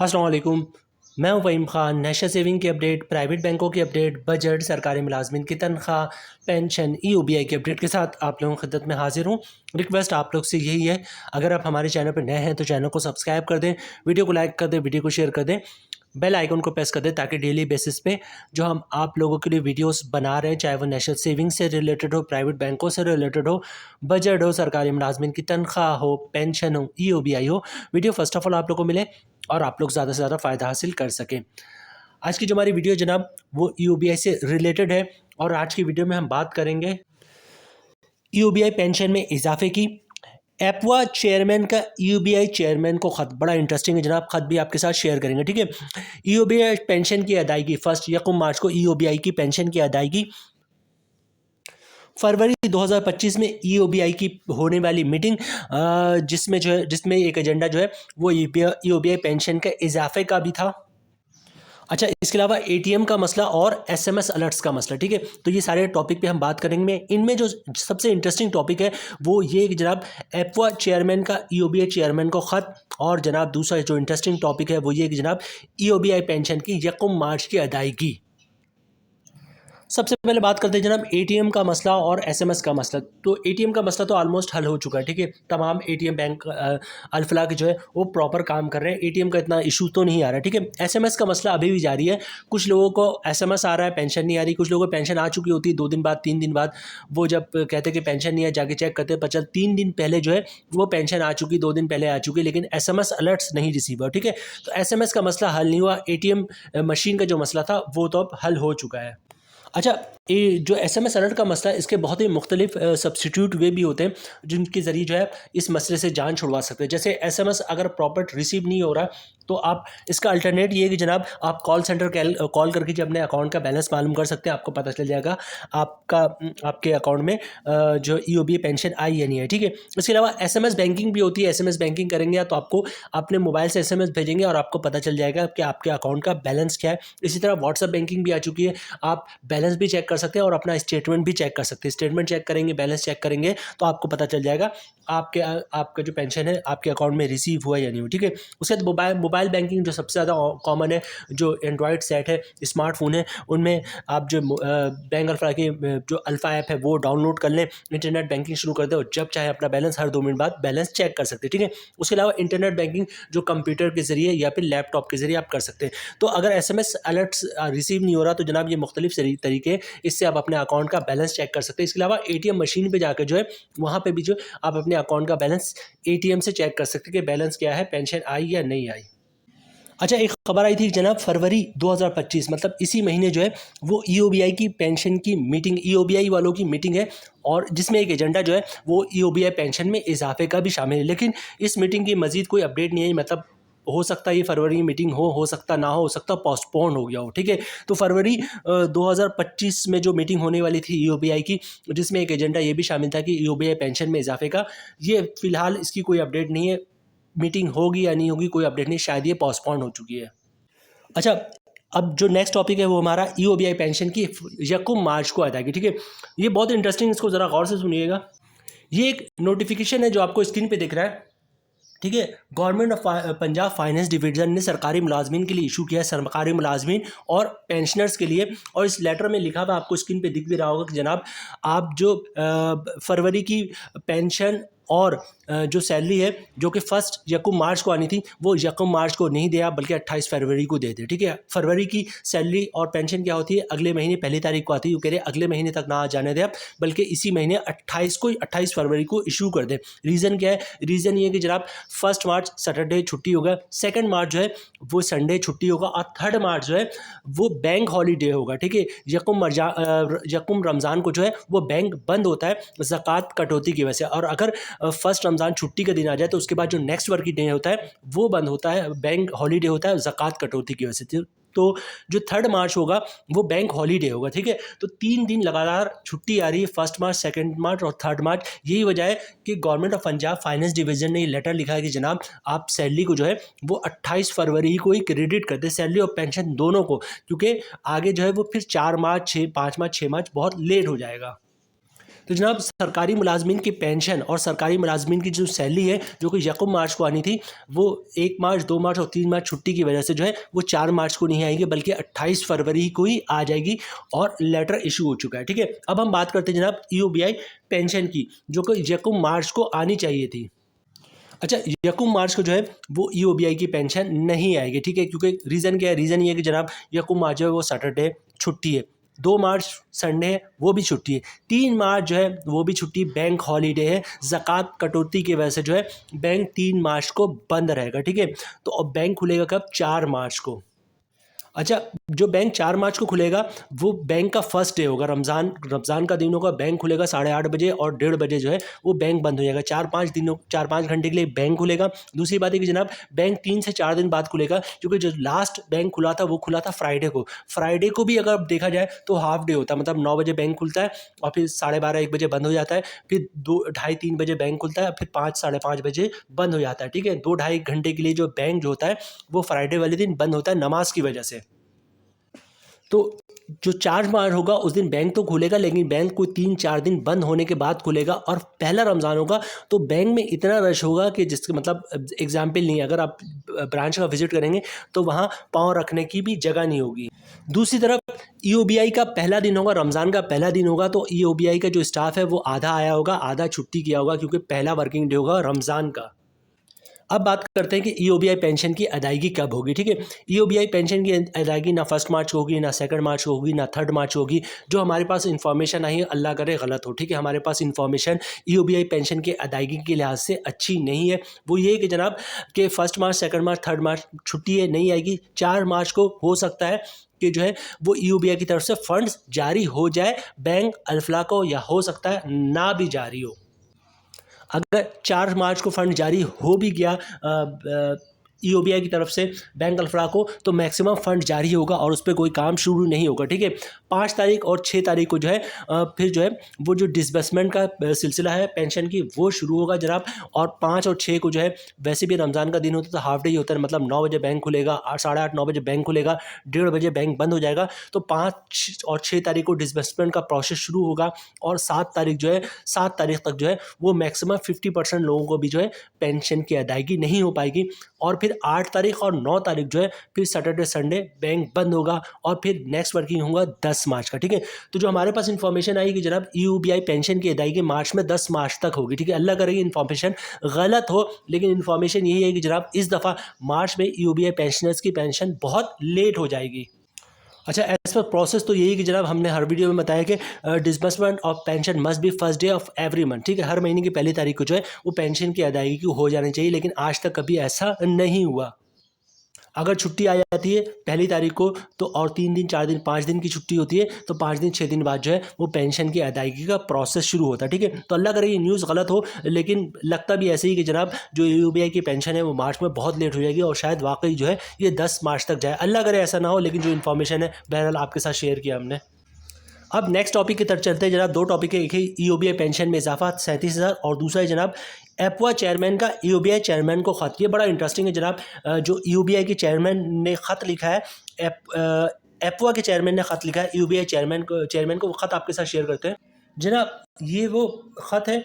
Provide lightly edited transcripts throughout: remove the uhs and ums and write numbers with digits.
अस्सलाम वालेकुम। मैं हूं फ़हीम ख़ान। नेशनल सेविंग की अपडेट, प्राइवेट बैंकों की अपडेट, बजट, सरकारी मुलाजमिन की तनख्वाह, पेंशन, ईओबीआई की अपडेट के साथ आप लोगों की खिदमत में हाजिर हूं। रिक्वेस्ट आप लोग से यही है, अगर आप हमारे चैनल पर नए हैं तो चैनल को सब्सक्राइब कर दें, वीडियो को लाइक कर दें, वीडियो को शेयर कर दें, बेल आइकन को प्रेस कर दें ताकि डेली बेसिस पे जो हम आप लोगों के लिए वीडियोस बना रहे हैं, चाहे वो नेशनल सेविंग से रिलेटेड हो, प्राइवेट बैंकों से रिलेटेड हो, बजट हो, सरकारी मुलाजमिन की तनख्वाह हो, पेंशन हो, ईओबीआई हो, वीडियो फर्स्ट ऑफ ऑल आप लोगों को मिले और आप लोग ज़्यादा से ज़्यादा फ़ायदा हासिल कर सकें। आज की जो हमारी वीडियो जनाब वो ईओबीआई से रिलेटेड है और आज की वीडियो में हम बात करेंगे ईओबीआई पेंशन में इजाफे की। एपवा चेयरमैन का ईओबीआई चेयरमैन को ख़त बड़ा इंटरेस्टिंग है जनाब, ख़त भी आपके साथ शेयर करेंगे, ठीक है। ईओबीआई पेंशन की अदायगी 1 यकम मार्च को ईओबीआई की पेंशन की अदायगी। फरवरी 2025 में ईओबीआई की होने वाली मीटिंग जिसमें एक एजेंडा जो है वो ईओबीआई पेंशन के इजाफे का भी था। अच्छा, इसके अलावा एटीएम का मसला और एसएमएस अलर्ट्स का मसला, ठीक है। तो ये सारे टॉपिक पे हम बात करेंगे। इनमें जो सबसे इंटरेस्टिंग टॉपिक है वो ये कि जनाब एपवा चेयरमैन का ईओबीआई चेयरमैन को ख़त, और जनाब दूसरा जो इंटरेस्टिंग टॉपिक है वो ये कि जनाब ईओबीआई पेंशन की यकम मार्च की अदायगी। सबसे पहले बात करते हैं जनाब एटीएम का मसला और एसएमएस का मसला। तो एटीएम का मसला तो ऑलमोस्ट हल हो चुका है, ठीक है। तमाम एटीएम बैंक अल्फला के जो है वो प्रॉपर काम कर रहे हैं, एटीएम का इतना इशू तो नहीं आ रहा है, ठीक है। एसएमएस का मसला अभी भी जारी है। कुछ लोगों को एसएमएस आ रहा है, पेंशन नहीं आ रही। कुछ लोगों को पेंशन आ चुकी होती है 2 दिन बाद, 3 दिन बाद। वो जब कहते हैं कि पेंशन नहीं है, जाके चेक करते हैं, पता 3 दिन पहले जो है वो पेंशन आ चुकी, 2 दिन पहले आ चुकी, लेकिन एसएमएस अलर्ट्स नहीं रिसीव हुआ, ठीक है। तो एसएमएस का मसला हल नहीं हुआ। एटीएम मशीन का जो मसला था वो तो अब हल हो चुका है। अच्छा, ये जो एसएमएस अलर्ट का मसला है, इसके बहुत ही मुख्तलिफ सब्स्टिट्यूट वे भी होते हैं जिनके ज़रिए जो है इस मसले से जान छुड़वा सकते हैं। जैसे एसएमएस अगर प्रॉपर रिसीव नहीं हो रहा तो आप इसका अल्टरनेट ये है कि जनाब आप कॉल सेंटर कॉल करके जो अपने अकाउंट का बैलेंस मालूम कर सकते हैं। आपको पता चल जाएगा आपके अकाउंट में जो ईओबीआई पेंशन आई या नहीं है, ठीक है। इसके अलावा एसएमएस बैंकिंग भी होती है। एसएमएस बैंकिंग करेंगे तो आपको अपने मोबाइल से एसएमएस भेजेंगे और आपको पता चल जाएगा कि आपके अकाउंट का बैलेंस क्या है। इसी तरह व्हाट्सएप बैंकिंग भी आ चुकी है। आप बैलेंस भी चेक कर सकते हैं और अपना स्टेटमेंट भी चेक कर सकते हैं। स्टेटमेंट चेक करेंगे, बैलेंस चेक करेंगे तो आपको पता चल जाएगा आपका जो पेंशन है आपके अकाउंट में रिसीव हुआ या नहीं हुआ, ठीक है। उसके बाद मोबाइल बैंकिंग जो सबसे ज़्यादा कॉमन है, जो एंड्रॉयड सेट है, स्मार्टफोन है, उनमें आप जो बैंक अल्फा की जो अल्फ़ा ऐप है वो डाउनलोड कर लें, इंटरनेट बैंकिंग शुरू कर दें और जब चाहे अपना बैलेंस हर 2 मिनट बाद बैलेंस चेक कर सकते हैं, ठीक है। उसके अलावा इंटरनेट बैंकिंग जो कंप्यूटर के ज़रिए या फिर लैपटॉप के ज़रिए आप कर सकते हैं। तो अगर एसएमएस अलर्ट्स रिसीव नहीं हो रहा तो जनाब ये मुख्तलिफ तरीके, इससे आप अपने अकाउंट का बैलेंस चेक कर सकते हैं। इसके अलावा एटीएम मशीन पे जाकर जो है वहाँ पे भी जो आप अपने अकाउंट का बैलेंस एटीएम से चेक कर सकते हैं कि बैलेंस क्या है, पेंशन आई या नहीं आई। अच्छा, एक खबर आई थी जनाब फरवरी 2025, मतलब इसी महीने जो है वो ईओबीआई की पेंशन की मीटिंग, ईओबीआई वालों की मीटिंग है और जिसमें एक एजेंडा जो है वो ईओबीआई पेंशन में इजाफे का भी शामिल है। लेकिन इस मीटिंग की मजीद कोई अपडेट नहीं है, मतलब हो सकता है ये फरवरी की मीटिंग हो सकता ना हो सकता पोस्टपोन हो गया हो, ठीक है। तो फरवरी 2025 में जो मीटिंग होने वाली थी ईओबीआई की, जिसमें एक एजेंडा ये भी शामिल था कि ईओबीआई पेंशन में इजाफे का, ये फिलहाल इसकी कोई अपडेट नहीं है। मीटिंग होगी या नहीं होगी कोई अपडेट नहीं, शायद ये पोस्टपोन हो चुकी है। अच्छा, अब जो नेक्स्ट टॉपिक है वो हमारा ईओबीआई पेंशन की यकम मार्च को अदायगी, ठीक है। ये बहुत इंटरेस्टिंग, इसको ज़रा गौर से सुनिएगा। ये एक नोटिफिकेशन है जो आपको स्क्रीन पे दिख रहा है, ठीक है। Government of Punjab finance division ने सरकारी मुलाजमीन के लिए इशू किया है, सरकारी मुलाजमीन और पेंशनर्स के लिए। और इस लेटर में लिखा हुआ आपको स्क्रीन पे दिख भी रहा होगा कि जनाब आप जो फरवरी की पेंशन और जो सैलरी है जो कि 1 यकम मार्च को आनी थी वो यकम मार्च को नहीं दिया बल्कि 28 फरवरी को दे दे, ठीक है। फरवरी की सैलरी और पेंशन क्या होती है, अगले महीने 1 तारीख को आती है। वो कह रहे अगले महीने तक ना जाने दे आप, बल्कि इसी महीने 28 फरवरी को इशू कर दे। रीज़न क्या है? रीज़न ये है कि जनाब 1 मार्च सैटरडे छुट्टी होगा, 2 मार्च जो है वो संडे छुट्टी होगा और 3 मार्च जो है वो बैंक हॉलीडे होगा, ठीक है। यकम रमज़ान को जो है वो बैंक बंद होता है ज़कात कटौती की वजह से। और अगर 1 रमज़ान छुट्टी का दिन आ जाए तो उसके बाद जो नेक्स्ट वर्किंग डे होता है वो बंद होता है, बैंक हॉलीडे होता है ज़कात कटौती की वजह से। तो जो 3 मार्च होगा वो बैंक हॉलीडे होगा, ठीक है। तो 3 दिन लगातार छुट्टी आ रही है, 1 मार्च, 2 मार्च और 3 मार्च। यही वजह है कि government of Punjab finance division ने ये लेटर लिखा है कि जनाब आप सैलरी को जो है वो 28 फरवरी को ही क्रेडिट कर दे, सैलरी और पेंशन दोनों को, क्योंकि आगे जो है वो फिर 4 मार्च, 5 मार्च, 6 मार्च बहुत लेट हो जाएगा। तो जनाब सरकारी मुलाजमीन की पेंशन और सरकारी मुलाजमीन की जो सैलरी है जो कि यकम मार्च को आनी थी, वो 1 मार्च 2 मार्च और 3 मार्च छुट्टी की वजह से जो है वो 4 मार्च को नहीं आएगी, बल्कि 28 फरवरी को ही आ जाएगी और लेटर इशू हो चुका है। ठीक है, अब हम बात करते हैं जनाब EOBI पेंशन की, जो कि यकम मार्च को आनी चाहिए थी। अच्छा, यकम मार्च को जो है वो EOBI की पेंशन नहीं आएगी। ठीक है, क्योंकि रीज़न क्या है? रीज़न ये है कि जनाब यकम मार्च जो है वो सैटरडे छुट्टी है, 2 मार्च संडे है वो भी छुट्टी है, 3 मार्च जो है वो भी छुट्टी, बैंक हॉलीडे है, ज़कात कटौती की वजह से जो है बैंक 3 मार्च को बंद रहेगा। ठीक है, तो अब बैंक खुलेगा कब? 4 मार्च को। अच्छा, जो बैंक 4 मार्च को खुलेगा वो बैंक का फर्स्ट डे होगा, रमज़ान का दिन होगा, बैंक खुलेगा 8:30 बजे और 1:30 बजे जो है वो बैंक बंद हो जाएगा। 4-5 घंटे के लिए बैंक खुलेगा। दूसरी बात है कि जनाब बैंक 3 से 4 दिन बाद खुलेगा, क्योंकि जो लास्ट बैंक खुला था वो खुला था फ्राइडे को। फ्राइडे को भी अगर देखा जाए तो हाफ डे होता है, मतलब 9 बजे बैंक खुलता है और फिर 12:30-1 बजे बंद हो जाता है, फिर 2 ढाई-3 बजे बैंक खुलता है, फिर 5-5:30 बजे बंद हो जाता है। ठीक है, 2 ढाई घंटे के लिए जो बैंक जो होता है वो फ्राइडे वाले दिन बंद होता है नमाज की वजह से। तो जो 4 मार्च होगा उस दिन बैंक तो खुलेगा, लेकिन बैंक कोई 3-4 दिन बंद होने के बाद खुलेगा और पहला रमज़ान होगा, तो बैंक में इतना रश होगा कि जिसके मतलब एग्जाम्पल नहीं है, अगर आप ब्रांच का विजिट करेंगे तो वहाँ पाँव रखने की भी जगह नहीं होगी। दूसरी तरफ EOBI का पहला दिन होगा, रमज़ान का पहला दिन होगा, तो EOBI का जो स्टाफ है वो आधा आया होगा, आधा छुट्टी किया होगा, क्योंकि पहला वर्किंग डे होगा रमज़ान का। अब बात करते हैं कि EOBI पेंशन की अदायगी कब होगी। ठीक है, EOBI पेंशन की अदायगी ना 1 मार्च को होगी, ना 2 मार्च को होगी, ना 3 मार्च को होगी। जो हमारे पास इन्फॉर्मेशन आई है, अल्लाह करे गलत हो, ठीक है, हमारे पास इन्फॉर्मेशन EOBI पेंशन की अदायगी के लिहाज से अच्छी नहीं है। वो ये है कि जनाब कि 1 मार्च 2 मार्च 3 मार्च छुट्टी है, नहीं आएगी। 4 मार्च को हो सकता है कि जो है वो EOBI की तरफ से फंड्स जारी हो जाए बैंक अल्फला को, या हो सकता है ना भी जारी हो। अगर 4 मार्च को फंड जारी हो भी गया EOBI की तरफ से बैंक अल्फड़ा को, तो मैक्सिमम फंड जारी होगा और उस पर कोई काम शुरू नहीं होगा। ठीक है, 5 तारीख और 6 तारीख को जो है फिर जो है वो जो डिसबर्समेंट का सिलसिला है पेंशन की वो शुरू होगा जनाब। और 5 और 6 को जो है वैसे भी रमज़ान का दिन होता है तो हाफ डे ही होता है, मतलब 9 बजे बैंक खुलेगा, 8-8:30-9 बजे बैंक खुलेगा, 1:30 बजे बैंक बंद हो जाएगा। तो 5 और 6 तारीख को डिसबर्समेंट का प्रोसेस शुरू होगा और 7 तारीख जो है 7 तारीख तक जो है वो मैक्सिमम 50% लोगों को भी जो है पेंशन की अदायगी नहीं हो पाएगी। और फिर 8 तारीख और 9 तारीख जो है फिर सैटरडे संडे बैंक बंद होगा और फिर नेक्स्ट वर्किंग होगा 10 मार्च का। ठीक है, तो जो हमारे पास इन्फॉर्मेशन आई कि जनाब EOBI पेंशन की अदायगी मार्च में 10 मार्च तक होगी। ठीक है, अल्लाह करेगी इन्फॉर्मेशन गलत हो, लेकिन इन्फॉर्मेशन यही है कि जनाब इस दफ़ा मार्च में EOBI पेंशनर्स की पेंशन बहुत लेट हो जाएगी। अच्छा, एज पर प्रोसेस तो यही कि जनाब हमने हर वीडियो में बताया कि disbursement of pension must be first day of every month. ठीक है, हर महीने की पहली तारीख को जो है वो पेंशन की अदायगी हो जानी चाहिए, लेकिन आज तक कभी ऐसा नहीं हुआ। अगर छुट्टी आ जाती है पहली तारीख को तो और 3 दिन 4 दिन 5 दिन की छुट्टी होती है, तो 5 दिन 6 दिन बाद जो है वो पेंशन की अदायगी का प्रोसेस शुरू होता है। ठीक है, तो अल्लाह करे ये न्यूज़ गलत हो, लेकिन लगता भी ऐसे ही कि जनाब जो EOBI की पेंशन है वो मार्च में बहुत लेट हो जाएगी और शायद वाकई जो है ये 10 मार्च तक जाए। अल्लाह करे ऐसा ना हो, लेकिन जो इन्फॉर्मेशन है बहरहाल आपके साथ शेयर किया हमने। अब नेक्स्ट टॉपिक की तरफ चलते हैं जनाब। 2 टॉपिक है, एक है EOBI पेंशन में इजाफा 37,000 और दूसरा है जनाब एपवा चेयरमैन का EOBI चेयरमैन को ख़त। ये बड़ा इंटरेस्टिंग है जनाब। जो EOBI के चेयरमैन ने ख़त लिखा है, एपवा के चेयरमैन ने ख़त लिखा है EOBI चेयरमैन को वो ख़त आपके साथ शेयर करते हैं जनाब। ये वो ख़त है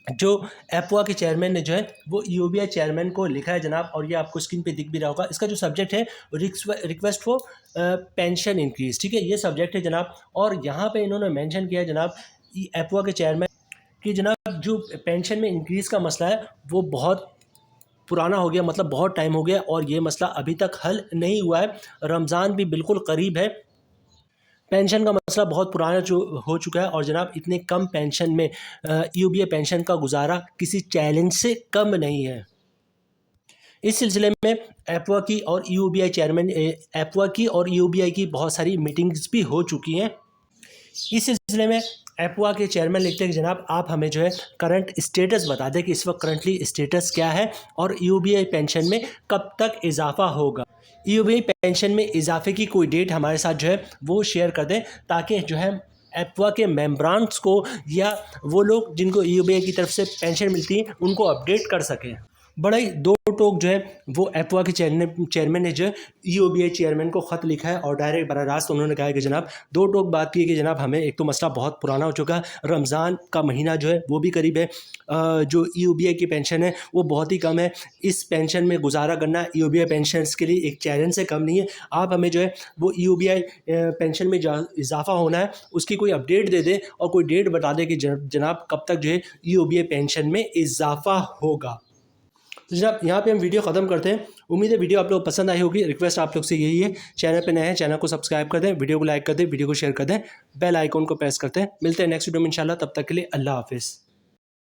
जो एपवा के चेयरमैन ने जो है वो EOBI चेयरमैन को लिखा है जनाब, और ये आपको स्क्रीन पे दिख भी रहा होगा। इसका जो सब्जेक्ट है रिक्वेस्ट फॉर पेंशन इंक्रीज। ठीक है, ये सब्जेक्ट है जनाब, और यहाँ पे इन्होंने मेंशन किया है जनाब एपवा के चेयरमैन कि जनाब जो पेंशन में इंक्रीज़ का मसला है वो बहुत पुराना हो गया, मतलब बहुत टाइम हो गया और ये मसला अभी तक हल नहीं हुआ है। रमज़ान भी बिल्कुल करीब है, पेंशन का मसला बहुत पुराना जो हो चुका है, और जनाब इतने कम पेंशन में EOBI पेंशन का गुजारा किसी चैलेंज से कम नहीं है। इस सिलसिले में एपवा की और EOBI की बहुत सारी मीटिंग्स भी हो चुकी हैं। इस सिलसिले में एपवा के चेयरमैन लिखते हैं कि जनाब आप हमें जो है करंट स्टेटस बता दें कि इस वक्त करंटली स्टेटस क्या है और EOBI पेंशन में कब तक इजाफा होगा। EOBI पेंशन में इजाफे की कोई डेट हमारे साथ जो है वो शेयर कर दें, ताकि जो है एपवा के मेम्बरान्स को या वो लोग जिनको EOBI की तरफ से पेंशन मिलती है उनको अपडेट कर सकें। बड़ा ही दो टोक जो है वो एफवा के चेयरमैन ने जो है ईओबीआई चेयरमैन को ख़त लिखा है और डायरेक्ट बराह रास्त उन्होंने कहा है कि जनाब दो टोक बात की है कि जनाब हमें एक तो मसला बहुत पुराना हो चुका है, रमज़ान का महीना जो है वो भी करीब है, जो ईओबीआई की पेंशन है वो बहुत ही कम है, इस पेंशन में गुजारा करना ईओबीआई पेंशनर्स के लिए एक चैलेंज से कम नहीं है। आप हमें जो है वो ईओबीआई पेंशन में इजाफा होना है उसकी कोई अपडेट दे दें और कोई डेट बता दें कि जनाब कब तक जो है ईओबीआई पेंशन में इजाफा होगा। तो जनाब यहाँ पे हम वीडियो ख़त्म करते हैं। उम्मीद है वीडियो आप लोग पसंद आई होगी। रिक्वेस्ट आप लोग से यही है, चैनल पे नए हैं चैनल को सब्सक्राइब कर दें, वीडियो को लाइक कर दें, वीडियो को शेयर कर दें, बेल आइकॉन को प्रेस करते हैं। मिलते हैं नेक्स्ट वीडियो में इंशाल्लाह, तब तक के लिए अल्लाह हाफिज़।